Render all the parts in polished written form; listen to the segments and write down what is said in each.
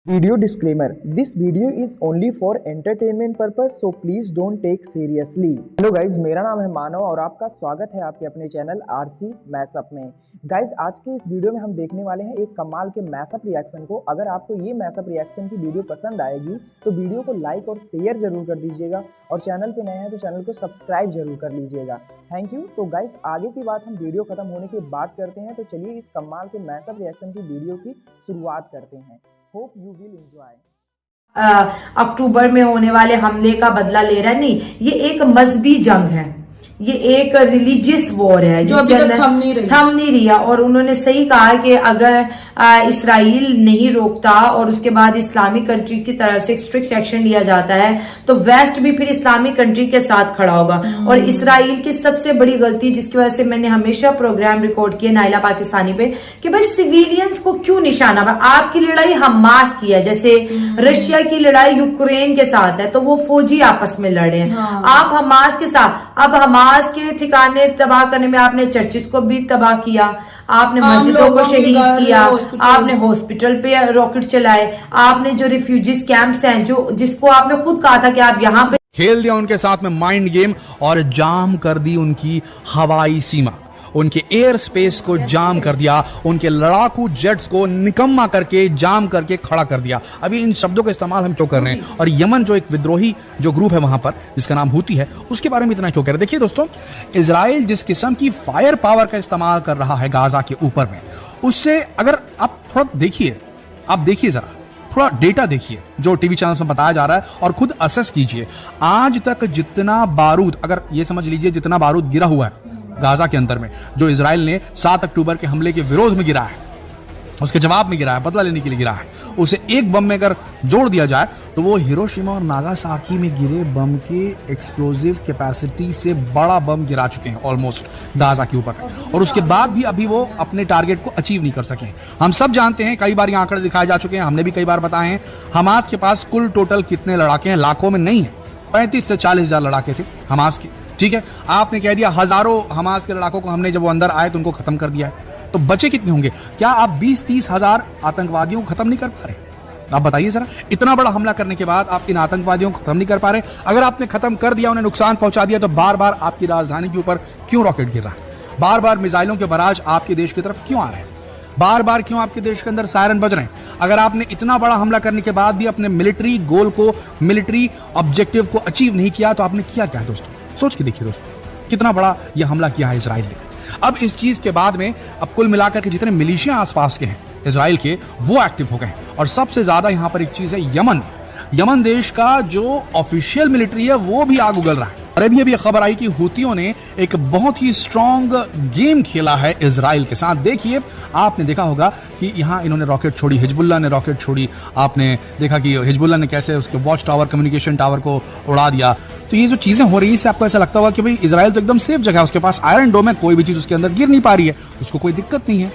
Video disclaimer: This video is only for entertainment purpose, so please don't take seriously. Hello guys, मेरा नाम है मानव और आपका स्वागत है आपके अपने चैनल आरसी मैशअप में। गाइज, आज के इस वीडियो में हम देखने वाले हैं एक कमाल के मैशअप रिएक्शन को। अगर आपको ये मैशअप रिएक्शन की वीडियो पसंद आएगी तो वीडियो को लाइक और शेयर जरूर कर दीजिएगा और चैनल पे नए हैं तो चैनल को सब्सक्राइब जरूर कर लीजिएगा। Thank you. तो गाइज, आगे की बात हम वीडियो खत्म होने के बाद करते हैं, तो चलिए इस कमाल के मैशअप रिएक्शन की वीडियो की शुरुआत करते हैं। Hope you will enjoy. अक्टूबर में होने वाले हमले का बदला ले रहा है, नहीं, ये एक मजहबी जंग है, ये एक रिलीजियस वॉर है जो अभी तक थम नहीं रही है। और उन्होंने सही कहा कि अगर इसराइल नहीं रोकता और उसके बाद इस्लामिक कंट्री की तरफ से स्ट्रिक्ट एक्शन लिया जाता है तो वेस्ट भी फिर इस्लामिक कंट्री के साथ खड़ा होगा। और इसराइल की सबसे बड़ी गलती, जिसकी वजह से मैंने हमेशा प्रोग्राम रिकॉर्ड किए नाइला पाकिस्तानी पे, कि भाई सिविलियंस को क्यों निशाना। आपकी लड़ाई हमास की है, जैसे रशिया की लड़ाई यूक्रेन के साथ है तो वो फौजी आपस में लड़े हैं। आप हमास के साथ, अब हमास के ठिकाने तबाह करने में आपने चर्चिस को भी तबाह किया, आपने मस्जिदों को शहीद किया, आपने हॉस्पिटल पे रॉकेट चलाए, आपने जो रिफ्यूजीज कैंप्स हैं जो जिसको आपने खुद कहा था कि आप यहाँ पे खेल दिया उनके साथ में माइंड गेम और जाम कर दी उनकी हवाई सीमा, उनके एयर स्पेस को जाम कर दिया, उनके लड़ाकू जेट्स को निकम्मा करके जाम करके खड़ा कर दिया। अभी इन शब्दों का इस्तेमाल हम क्यों कर रहे हैं और यमन जो एक विद्रोही जो ग्रुप है वहां पर जिसका नाम हूती है उसके बारे में इतना क्यों कह रहे हैं। देखिए दोस्तों, इजराइल जिस किस्म की फायर पावर का इस्तेमाल कर रहा है गाजा के ऊपर में, उससे अगर आप थोड़ा देखिए, आप देखिए जरा थोड़ा डेटा देखिए जो टीवी चैनल्स में बताया जा रहा है और खुद असेस कीजिए। आज तक जितना बारूद, अगर ये समझ लीजिए जितना बारूद गिरा हुआ है गाजा के अंदर में, जो इजराइल ने 7 अक्टूबर के हमले के विरोध में गिरा है, उसके जवाब में गिरा है, बदला लेने के लिए गिरा है, उसे एक बम में अगर जोड़ दिया जाए तो वो हिरोशिमा और नागासाकी में गिरे बम के एक्सप्लोजिव कैपेसिटी से बड़ा बम गिरा चुके हैं ऑलमोस्ट गाजा के ऊपर। और उसके बाद भी अभी वो अपने टारगेट को अचीव नहीं कर सके। हम सब जानते हैं, कई बार ये आंकड़े दिखाए जा चुके हैं, हमने भी कई बार बताए हैं, हमास के पास कुल टोटल कितने लड़ाके हैं, लाखों में नहीं है, 35 से 40 हजार लड़ाके थे हमास के। ठीक है, आपने कह दिया हजारों हमास के लड़ाकों को हमने जब वो अंदर आए तो उनको खत्म कर दिया है, तो बचे कितने होंगे? क्या आप 20-30 हजार आतंकवादियों को खत्म नहीं कर पा रहे? आप बताइए जरा, इतना बड़ा हमला करने के बाद आप इन आतंकवादियों को खत्म नहीं कर पा रहे। अगर आपने खत्म कर दिया, उन्हें नुकसान पहुंचा दिया, तो बार बार आपकी राजधानी के ऊपर क्यों रॉकेट गिर रहा है? बार बार मिसाइलों के बराज आपके देश की तरफ क्यों आ रहे हैं? बार बार क्यों आपके देश के अंदर सायरन बज रहे हैं? अगर आपने इतना बड़ा हमला करने के बाद भी अपने मिलिट्री गोल को, मिलिट्री ऑब्जेक्टिव को अचीव नहीं किया, तो आपने किया क्या दोस्तों? सोच के देखिए दोस्तों, कितना बड़ा यह हमला किया है इसराइल ने। अब इस चीज के बाद में अब कुल मिलाकर के जितने मिलिशिया आसपास के हैं इसराइल के, वो एक्टिव हो गए। और सबसे ज्यादा यहां पर एक चीज है यमन देश का जो ऑफिशियल मिलिट्री है वो भी आग उगल रहा है। और अभी खबर आई कि हूतियों ने एक बहुत ही स्ट्रॉन्ग गेम खेला है इजराइल के साथ। देखिए, आपने देखा होगा कि यहाँ इन्होंने रॉकेट छोड़ी, हिजबुल्लाह ने रॉकेट छोड़ी, आपने देखा कि हिजबुल्लाह ने कैसे उसके वॉच टावर, कम्युनिकेशन टावर को उड़ा दिया। तो ये जो चीजें हो रही है इससे आपको ऐसा लगता होगा कि भाई इजराइल तो एकदम सेफ जगह है, उसके पास आयरन डोम है, कोई भी चीज उसके अंदर गिर नहीं पा रही है, उसको कोई दिक्कत नहीं है।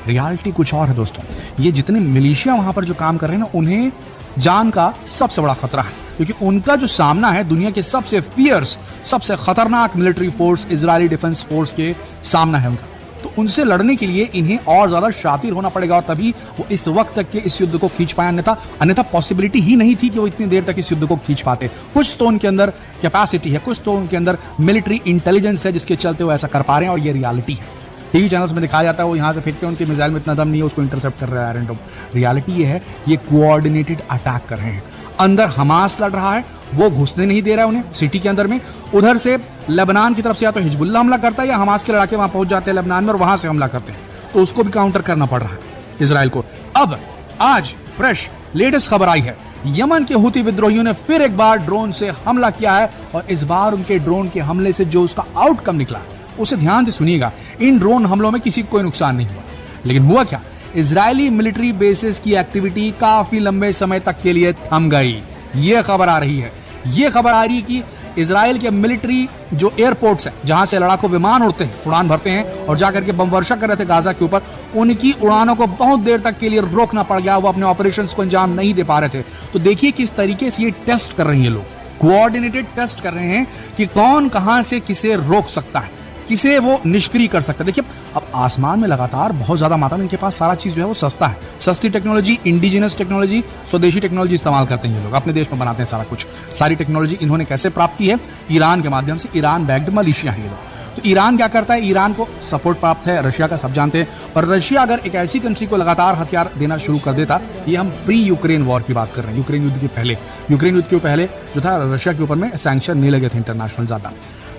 रियलिटी कुछ और है दोस्तों। ये जितने मिलिशिया वहां पर जो काम कर रहे हैं ना, उन्हें जान का सबसे बड़ा खतरा है, क्योंकि उनका जो सामना है दुनिया के सबसे फियर्स, सबसे खतरनाक military force, Israeli defence force के सामना है उनका। तो उनसे लड़ने के लिए इन्हें और ज्यादा शातिर होना पड़ेगा और तभी वो इस वक्त तक के इस युद्ध को खींच पाए। अन्यथा पॉसिबिलिटी ही नहीं थी कि वो इतनी देर तक इस युद्ध को खींच पाते। कुछ तो उनके अंदर कैपेसिटी है, कुछ तो उनके अंदर मिलिट्री इंटेलिजेंस है जिसके चलते वो ऐसा कर पा रहे हैं। और ये रियलिटी है, टीवी चैनल्स में दिखाया जाता है वो यहाँ से फेंकते हैं, उनके मिसाइल में इतना दम नहीं है, उसको इंटरसेप्ट कर रहा है आयरन डोम। रियलिटी ये है, ये कोऑर्डिनेटेड अटैक कर रहे हैं। अंदर हमास लड़ रहा है, वो घुसने नहीं दे रहा है उन्हें सिटी के अंदर में। उधर से लेबनान की तरफ से या तो हिजबुल्लाह हमला करता है या हमास के लड़ाके वहां पहुंच जाते हैं लेबनान में और वहां से हमला करते हैं, तो उसको भी काउंटर करना पड़ रहा है इजराइल को। अब आज फ्रेश लेटेस्ट खबर आई है, यमन के हूती विद्रोहियों ने फिर एक बार ड्रोन से हमला किया है और इस बार उनके ड्रोन के हमले से जो उसका आउटकम निकला उसे ध्यान से सुनिएगा। इन ड्रोन हमलों में किसी को कोई नुकसान नहीं हुआ, लेकिन हुआ क्या? इजरायली मिलिट्री बेसिस की एक्टिविटी काफी लंबे समय तक के लिए थम गई। ये खबर आ रही है, ये खबर आ रही है कि इजराइल के मिलिट्री जो एयरपोर्ट्स हैं जहां से लड़ाकू विमान उड़ते हैं, उड़ान भरते हैं और जाकर के बम वर्षा कर रहे थे गाजा के ऊपर, उनकी उड़ानों को बहुत देर तक के लिए रोकना पड़ गया। वो अपने ऑपरेशंस को अंजाम नहीं दे पा रहे थे। तो देखिए किस तरीके से ये टेस्ट कर रहे हैं, ये लोग कोऑर्डिनेटेड टेस्ट कर रहे हैं कि कौन कहां से किसे रोक सकता है, किसे वो निष्क्रिय कर सकता है। देखिए अब आसमान में लगातार बहुत ज्यादा मात्रा में इनके पास सारा चीज जो है वो सस्ता है, सस्ती टेक्नोलॉजी, इंडिजिनस टेक्नोलॉजी, स्वदेशी टेक्नोलॉजी इस्तेमाल करते हैं ये लोग, अपने देश में बनाते हैं सारा कुछ। सारी टेक्नोलॉजी इन्होंने कैसे प्राप्त की है? ईरान के माध्यम से। ईरान बैक्ड मलेशिया है ये लोग। तो ईरान क्या करता है? ईरान को सपोर्ट प्राप्त है रशिया का, सब जानते हैं। पर रशिया अगर एक ऐसी कंट्री को लगातार हथियार देना शुरू कर देता, ये हम प्री यूक्रेन वॉर की बात कर रहे हैं, यूक्रेन युद्ध के पहले, यूक्रेन युद्ध के पहले जो था रशिया के ऊपर में सैंक्शन नहीं लगे थे इंटरनेशनल ज्यादा,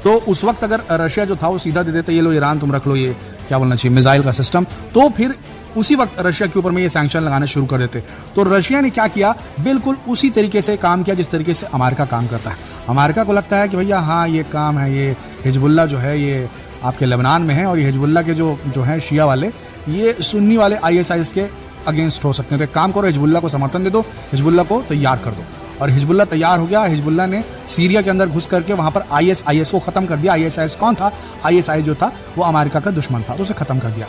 तो उस वक्त अगर रशिया जो था वो सीधा दे देता, ये लो ईरान तुम रख लो ये क्या बोलना चाहिए मिसाइल का सिस्टम, तो फिर उसी वक्त रशिया के ऊपर में ये सैंक्शन लगाने शुरू कर देते। तो रशिया ने क्या किया? बिल्कुल उसी तरीके से काम किया जिस तरीके से अमेरिका काम करता है। अमेरिका को लगता है कि भैया हाँ ये काम है, ये हिजबुल्ला जो है ये आपके लेबनान में है, और ये हिजबुल्ला के जो है शिया वाले, ये सुन्नी वाले ISIS के अगेंस्ट हो सकते हैं, तो एक काम करो हिजबुल्ला को समर्थन दे दो, हिजबुल्ला को तैयार कर दो। और हिजबुल्ला तैयार हो गया। हिजबुल्ला ने सीरिया के अंदर घुस करके वहां पर ISIS को खत्म कर दिया। ISIS कौन था? ISIS जो था वो अमेरिका का दुश्मन था, तो उसे खत्म कर दिया।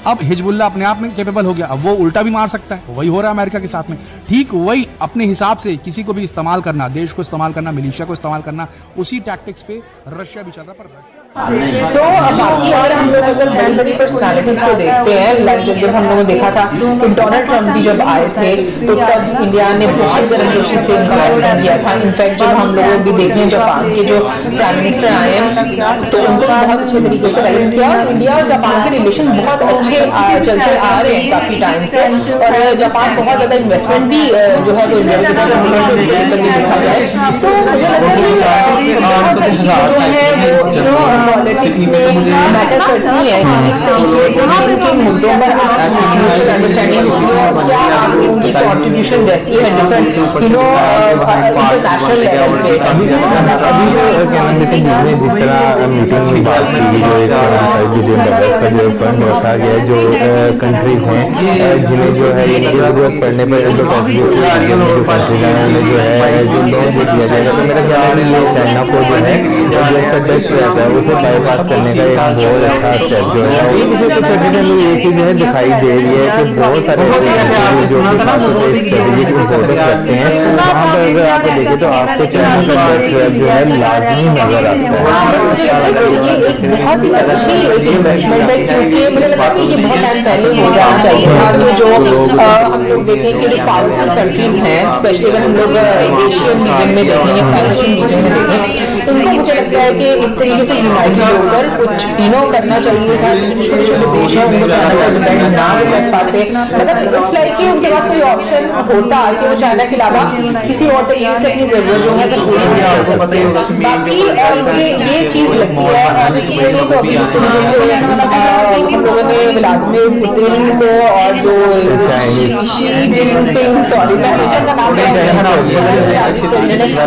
अब हिजबुल्ला अपने आप में कैपेबल हो गया, अब वो उल्टा भी मार सकता है, वही हो रहा है अमेरिका के साथ में। ठीक वही अपने हिसाब से किसी को भी इस्तेमाल करना, देश को इस्तेमाल करना, मिलिशिया को इस्तेमाल करना, उसी टैक्टिक्स पे रशिया भी चल रहा है। पर बाकी अगर हम लोग अगर बड़ी बड़ी पर्सनालिटीज को देखते हैं, जब हम लोगों ने देखा था कि डोनाल्ड ट्रंप भी जब आए थे तो तब इंडिया ने बहुत गर्मजोशी से उनका वेलकम किया था। इनफैक्ट जब हम लोग भी देखे हैं जापान के जो प्राइम मिनिस्टर आए हैं तो उनको बहुत अच्छे तरीके से वेलकम किया। इंडिया और जापान के रिलेशन बहुत अच्छे चलते आ रहे हैं काफी टाइम से, और जापान बहुत ज्यादा इन्वेस्टमेंट भी जो है वो इंडिया में देखा जाए। सो मुझे लगता है कि जो है वो पॉलिटिक्स में मैटर करती है, इस तरीके से इनके मुद्दों पर अंडरस्टैंडिंग क्या आप लोगों की कॉन्ट्रीब्यूशन रहती है डिफरेंट इंटरनेशनल लेवल पे। अभी जिस तरह मीटिंग में बात की, जो फंड रखा गया, जो कंट्रीज हैं जिन्हें जो है जरूरत पड़ने पर जो है जो लोन जो दिया जाएगा, तो मेरा ख्याल है चाइना को जो है जो इसका बेस्ट रहता है उसे बाईपास करने का एक बहुत अच्छा स्टेप जो है। और कुछ में ये चीज़ है दिखाई दे रही है कि बहुत सारे जो स्ट्रेटेजिक इम्पोर्टेंस रखते हैं, वहाँ पर अगर आप देखें तो आपको चाइना का बेस्ट स्टेप जो है लाजमी नजर आता है। बहुत ही अच्छी इन्वेस्टमेंट है, क्योंकि मुझे लगता है कि ये बहुत टाइम पहले हो जाना चाहिए था। कि जो हम लोग देखेंगे जो पावरफुल कंट्रीज हैं, स्पेशली अगर हम लोग एशियन रीजन में देखेंगे, साउथ एशियन रीजन में देखें, उनको मुझे लगता है कि इस तरीके से यूनाइटेड होकर कुछ करना चाहिए था। छोटे छोटे देश हैं उनको चाइना का डिपेंड ना कर पाते, मतलब इट्स लाइक कि उनके पास कोई ऑप्शन होता कि वो चाइना के अलावा किसी और तरीके से अपनी जरूरत जो है वो पूरी कर सकते। बाकी ये चीज लगती है, और इसके लिए तो अभी जिस तरीके से हम लोगों ने व्लादिमीर पुतिन को और जो शी जिनपिंग, सॉरी मैं का नाम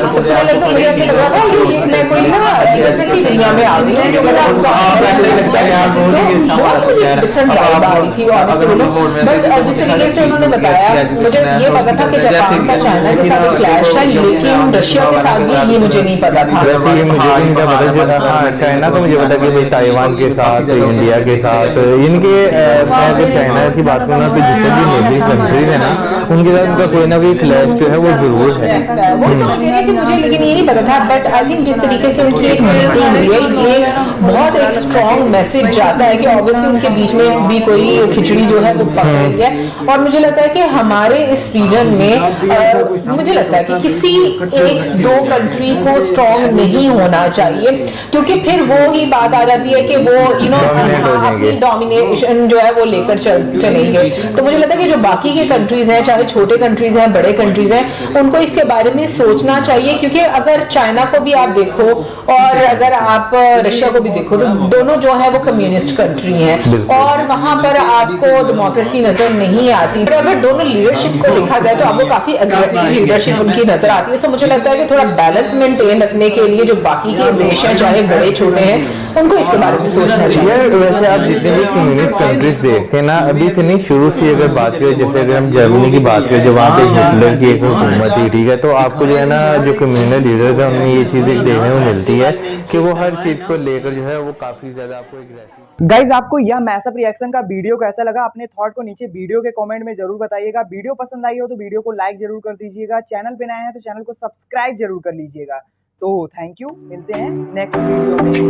सबसे पहले तो मुझे ऐसे लग रहा था कि मैं कोई ना दुनिया में आ गई है, जो डिफरेंट वाइब आ रही थी ऑनेस्टली। बट जिस तरीके से उन्होंने बताया, मुझे ये पता था कि जापान का चाइना के साथ क्लैश है, लेकिन रशिया के साथ भी ये मुझे नहीं पता था। चाइना तो मुझे पता कि भाई ताइवान के साथ, इंडिया के साथ, इनके अगर चाइना की बात करूँ ना तो जितने भी नेबरिंग कंट्रीज है ना उनके साथ उनका कोई ना कोई क्लैश जो है वो जरूर है। वो तो कह रहे कि मुझे लेकिन ये नहीं पता था, बट आई थिंक जिस तरीके से उनकी एक मीटिंग हुई है, ये बहुत एक स्ट्रॉन्ग मैसेज जाता है कि ऑब्वियसली उनके बीच में भी कोई खिचड़ी जो है वो पक रही है। और मुझे लगता है कि हमारे इस रीजन में मुझे लगता है कि किसी एक दो कंट्री को स्ट्रॉन्ग नहीं होना चाहिए, क्योंकि फिर वो ही बात आ जाती है कि वो अपनी डोमिनेशन जो है वो लेकर चलेंगे। तो मुझे लगता है कि जो बाकी के कंट्रीज हैं, चाहे छोटे कंट्रीज हैं, बड़े कंट्रीज हैं, उनको इसके बारे में सोचना चाहिए। क्योंकि अगर चाइना को भी आप देखो और अगर आप रशिया को भी देखो तो दोनों जो है वो कम्युनिस्ट कंट्री हैं, और वहां पर आपको डेमोक्रेसी नजर नहीं आती। पर अगर दोनों लीडरशिप को देखा जाए तो आपको काफी अग्रेसिव लीडरशिप उनकी नजर आती है। सो मुझे लगता है कि थोड़ा बैलेंस मेंटेन रखने के लिए जो बाकी के देश हैं, चाहे बड़े छोटे हैं, उनको इसके बारे में सोचना चाहिए। वैसे आप जितने भी कम्युनिस्ट कंट्रीज देखते हैं ना, अभी से नहीं शुरू से अगर बात करें, जैसे अगर हम जर्मनी की बात करें, जो वहाँ पे हिटलर की एक हुकूमत थी, ठीक है, तो आपको जो है ना जो कम्युनल लीडर्स हैं उनमें ये चीज़ देखने को मिलती है कि वो हर चीज़ को लेकर जो है वो काफी ज्यादा आपको एग्रेसिव। गाइज आपको यह मैशअप रिएक्शन का वीडियो कैसा लगा? अपने थॉट को नीचे वीडियो के कमेंट में जरूर बताइएगा। वीडियो पसंद आई हो तो वीडियो को लाइक जरूर कर दीजिएगा। चैनल पे नए हैं तो चैनल को सब्सक्राइब जरूर कर लीजिएगा। तो थैंक यू, मिलते हैं नेक्स्ट वीडियो में।